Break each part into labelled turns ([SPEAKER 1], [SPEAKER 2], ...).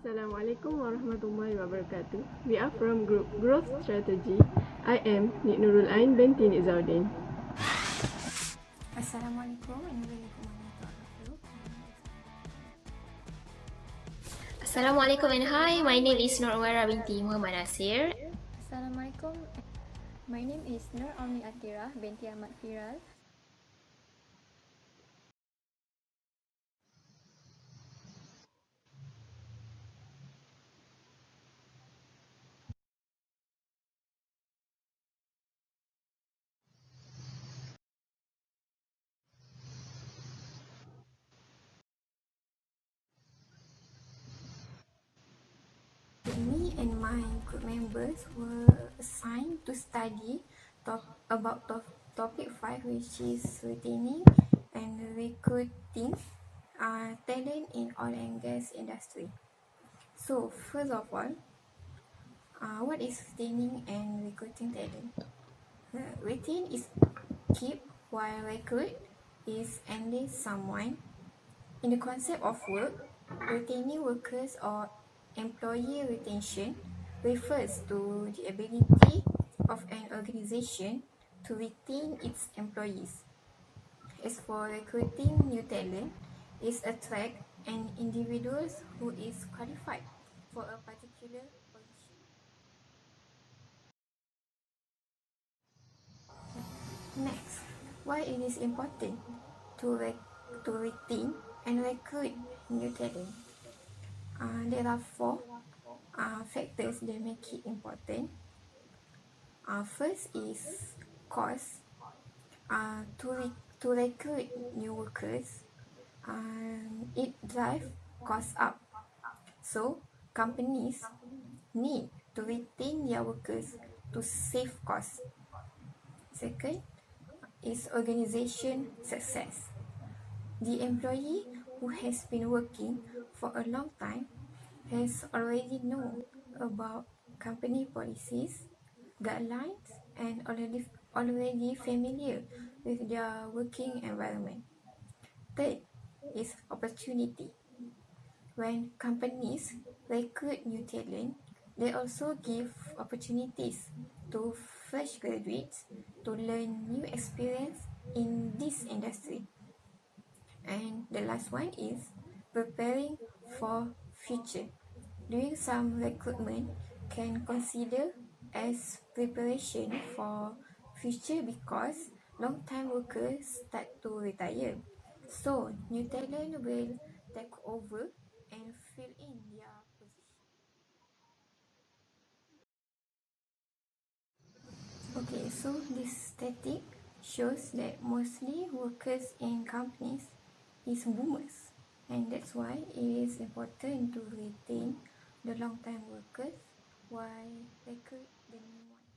[SPEAKER 1] Assalamualaikum warahmatullahi wabarakatuh. We are from Group Growth Strategy. I am Nik Nurul Ain binti Nik Zaudin.
[SPEAKER 2] Assalamualaikum warahmatullahi wabarakatuh.
[SPEAKER 3] Assalamualaikum and hi, my name is Nur Umara binti Muhammad Nasir.
[SPEAKER 4] Assalamualaikum. My name is Nur Almi Atira binti Ahmad Firal.
[SPEAKER 2] Me and my group members were assigned to study about topic 5, which is retaining and recruiting talent in oil and gas industry. So first of all, what is retaining and recruiting talent? Retain is keep, while recruit is enlist someone. In the concept of work, retaining workers or employee retention refers to the ability of an organization to retain its employees. As for recruiting new talent, is attract an individual who is qualified for a particular position. Next, why it is important to retain and recruit new talent? There are four factors that make it important. First is cost. To recruit new workers, it drives costs up. So companies need to retain their workers to save costs. Second is organization success. The employee who has been working for a long time has already known about company policies, guidelines, and already familiar with their working environment. Third is opportunity. When companies recruit new talent, they also give opportunities to fresh graduates to learn new experience in this industry. And the last one is preparing for future. Doing some recruitment can consider as preparation for future because long-time workers start to retire. So new talent will take over and fill in their position. Okay, so this static shows that mostly workers in companies is boomers, and that's why it is important to retain the long-time workers while recruit the new ones.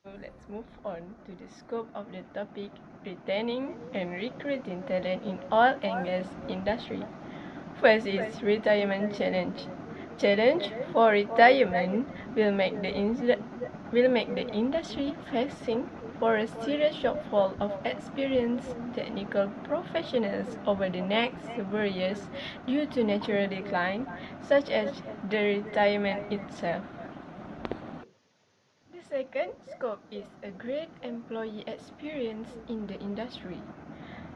[SPEAKER 1] So let's move on to the scope of the topic retaining and recruiting talent in oil and gas industry. First is retirement challenge. Challenge for retirement will make the industry facing for a serious shortfall of experienced technical professionals over the next several years due to natural decline, such as the retirement itself. The second scope is a great employee experience in the industry.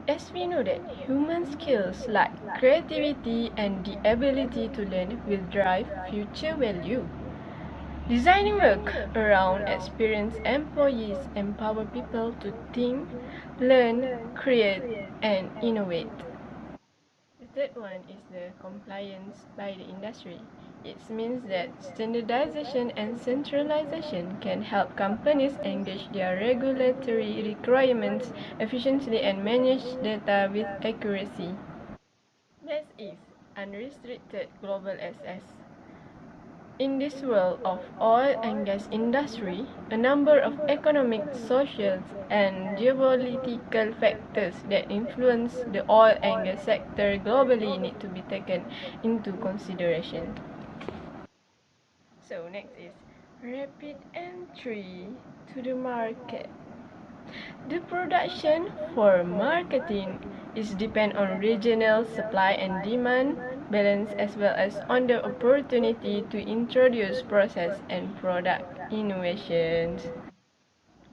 [SPEAKER 1] As we know that human skills like creativity and the ability to learn will drive future value. Designing work around experienced employees empower people to think, learn, create, and innovate. The third one is the compliance by the industry. It means that standardization and centralization can help companies engage their regulatory requirements efficiently and manage data with accuracy. Next is unrestricted global access. In this world of oil and gas industry, a number of economic, social, and geopolitical factors that influence the oil and gas sector globally need to be taken into consideration. So next is rapid entry to the market. The production for marketing is depend on regional supply and demand balance as well as on the opportunity to introduce process and product innovations.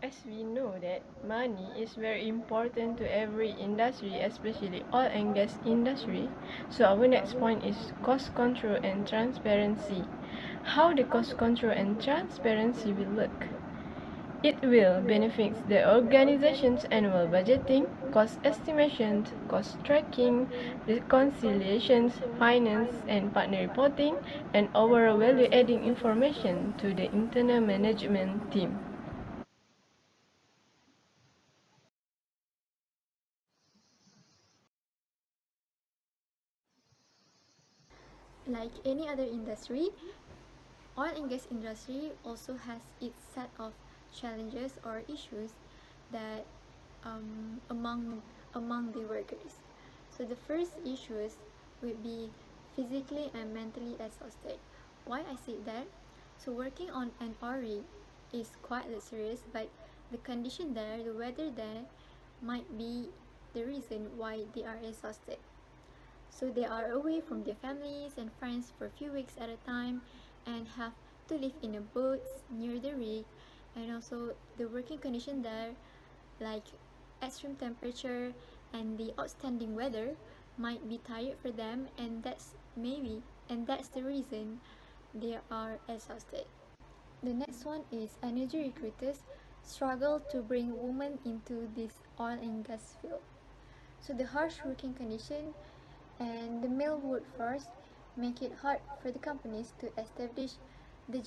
[SPEAKER 1] As we know that money is very important to every industry, especially oil and gas industry. So our next point is cost control and transparency. How the cost control and transparency will look. It will benefit the organization's annual budgeting, cost estimations, cost tracking, reconciliations, finance and partner reporting, and overall value adding information to the internal management team.
[SPEAKER 4] Like any other industry, oil and gas industry also has its set of challenges or issues that among the workers. So the first issues would be physically and mentally exhausted. Why I say that? So working on an oil rig is quite luxurious, but the condition there, the weather there, might be the reason why they are exhausted. So they are away from their families and friends for a few weeks at a time and have to live in a boat near the rig, and also the working condition there, like extreme temperature and the outstanding weather, might be tired for them, and that's the reason they are exhausted. The next one is energy recruiters struggle to bring women into this oil and gas field. So the harsh working condition and the male workforce make it hard for the companies to establish the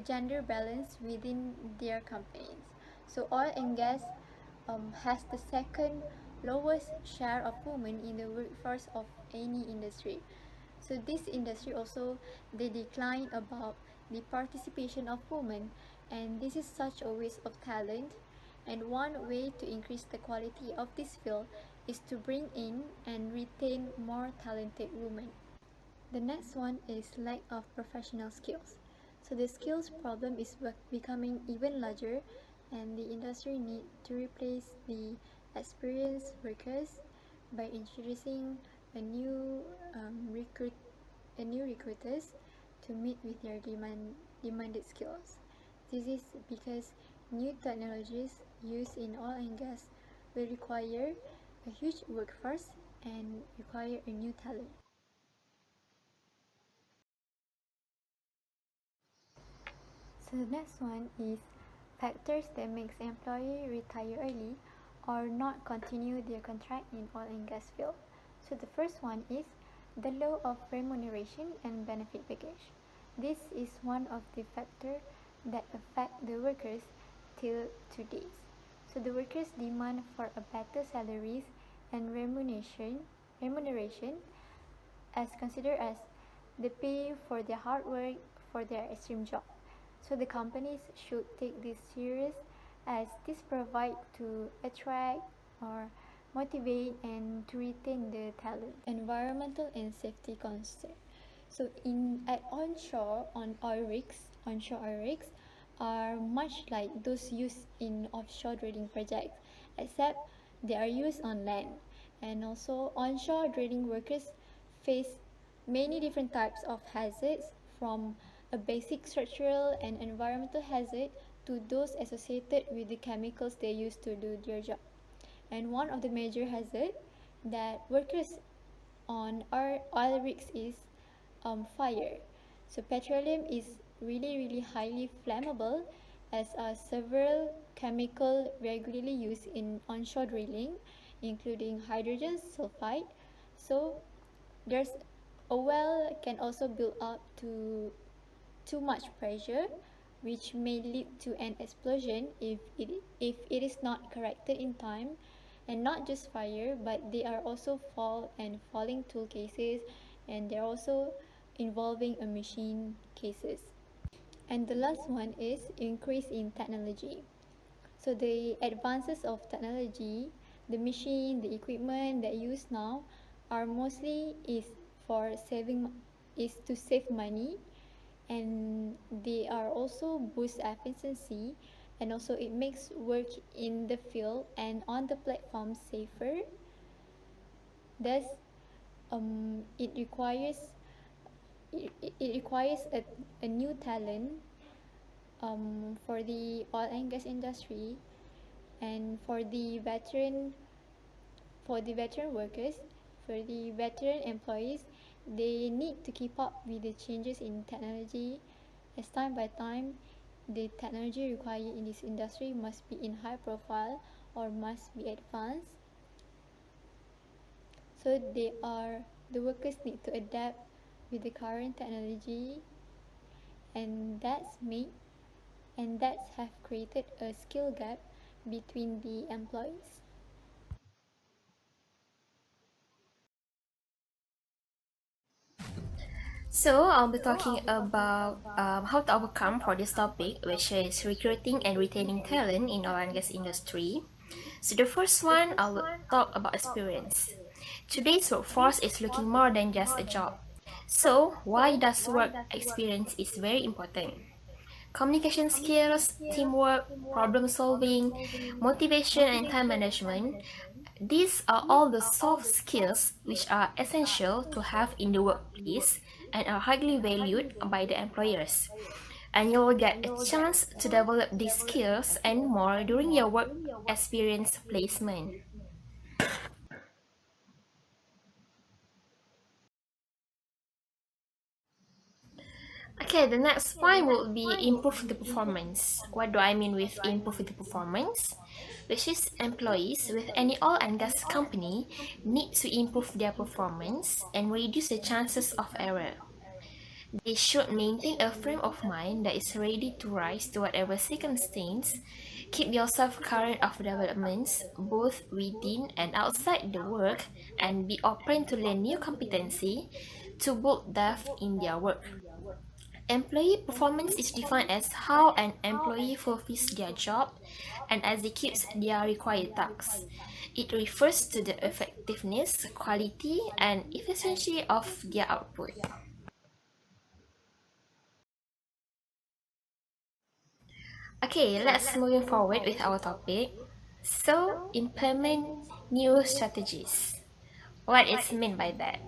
[SPEAKER 4] gender balance within their companies. So oil and gas has the second lowest share of women in the workforce of any industry. So this industry also, they decline about the participation of women, and this is such a waste of talent. And one way to increase the quality of this field is to bring in and retain more talented women. The next one is lack of professional skills. So the skills problem is becoming even larger, and the industry need to replace the experienced workers by introducing a new recruit a new recruiters to meet with their demanded skills. This is because new technologies used in oil and gas will require a huge workforce and require a new talent. So the next one is factors that makes employee retire early or not continue their contract in oil and gas field. So the first one is the law of remuneration and benefit package. This is one of the factors that affect the workers till today. So the workers demand for a better salaries and remuneration as considered as the pay for their hard work for their extreme job. So the companies should take this serious as this provide to attract or motivate and to retain the talent. Environmental and safety concern. So in at onshore oil rigs are much like those used in offshore drilling projects, except they are used on land. And also onshore drilling workers face many different types of hazards, from a basic structural and environmental hazard to those associated with the chemicals they use to do their job. And one of the major hazards that workers on our oil rigs is fire. So petroleum is really highly flammable, as are several chemical regularly used in onshore drilling, including hydrogen sulfide. So there's a well can also build up to too much pressure, which may lead to an explosion if it is not corrected in time. And not just fire, but they are also falling tool cases, and they're also involving a machine cases. And the last one is increase in technology. So the advances of technology, the machine, the equipment that use now are mostly is to save money, and they are also boost efficiency and also it makes work in the field and on the platform safer. Thus, it requires a new talent for the oil and gas industry, and for the veteran workers, for the veteran employees, they need to keep up with the changes in technology, as time by time the technology required in this industry must be in high profile or must be advanced. So the workers need to adapt with the current technology, and that's have created a skill gap between the employees.
[SPEAKER 3] So I'll be talking about how to overcome for this topic, which is recruiting and retaining talent in oil and gas industry. So the first one, I will talk about experience. Today's workforce is looking more than just a job. So why does work experience is very important? Communication skills, teamwork, problem solving, motivation and time management. These are all the soft skills which are essential to have in the workplace and are highly valued by the employers. And you will get a chance to develop these skills and more during your work experience placement. Okay, the next point will be improve the performance. What do I mean with improve the performance? Which is employees with any oil and gas company need to improve their performance and reduce the chances of error. They should maintain a frame of mind that is ready to rise to whatever circumstance. Keep yourself current of developments both within and outside the work, and be open to learn new competency to build depth in their work. Employee performance is defined as how an employee fulfills their job and executes their required tasks. It refers to the effectiveness, quality, and efficiency of their output. Okay, let's moving forward with our topic. So, implement new strategies. What is meant by that?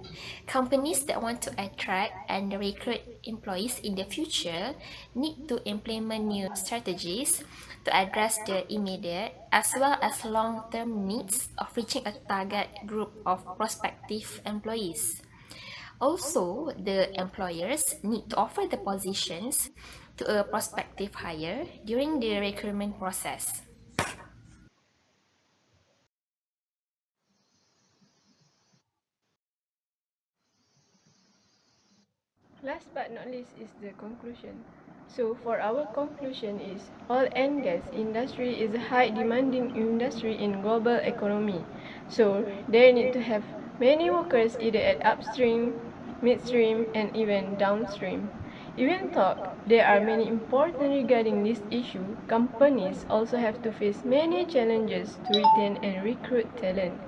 [SPEAKER 3] Companies that want to attract and recruit employees in the future need to implement new strategies to address the immediate as well as long-term needs of reaching a target group of prospective employees. Also, the employers need to offer the positions to a prospective hire during the recruitment process.
[SPEAKER 1] Last but not least is the conclusion. So for our conclusion is oil and gas industry is a high demanding industry in global economy. So they need to have many workers either at upstream, midstream and even downstream. Even though there are many important regarding this issue, companies also have to face many challenges to retain and recruit talent.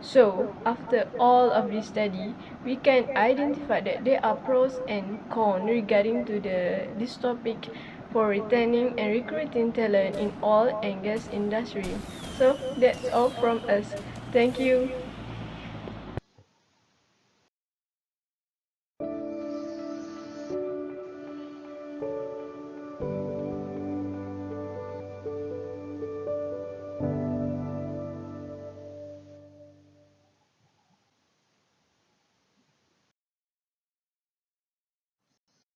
[SPEAKER 1] So, after all of this study, we can identify that there are pros and cons regarding to this topic for retaining and recruiting talent in oil and gas industry. So, that's all from us. Thank you.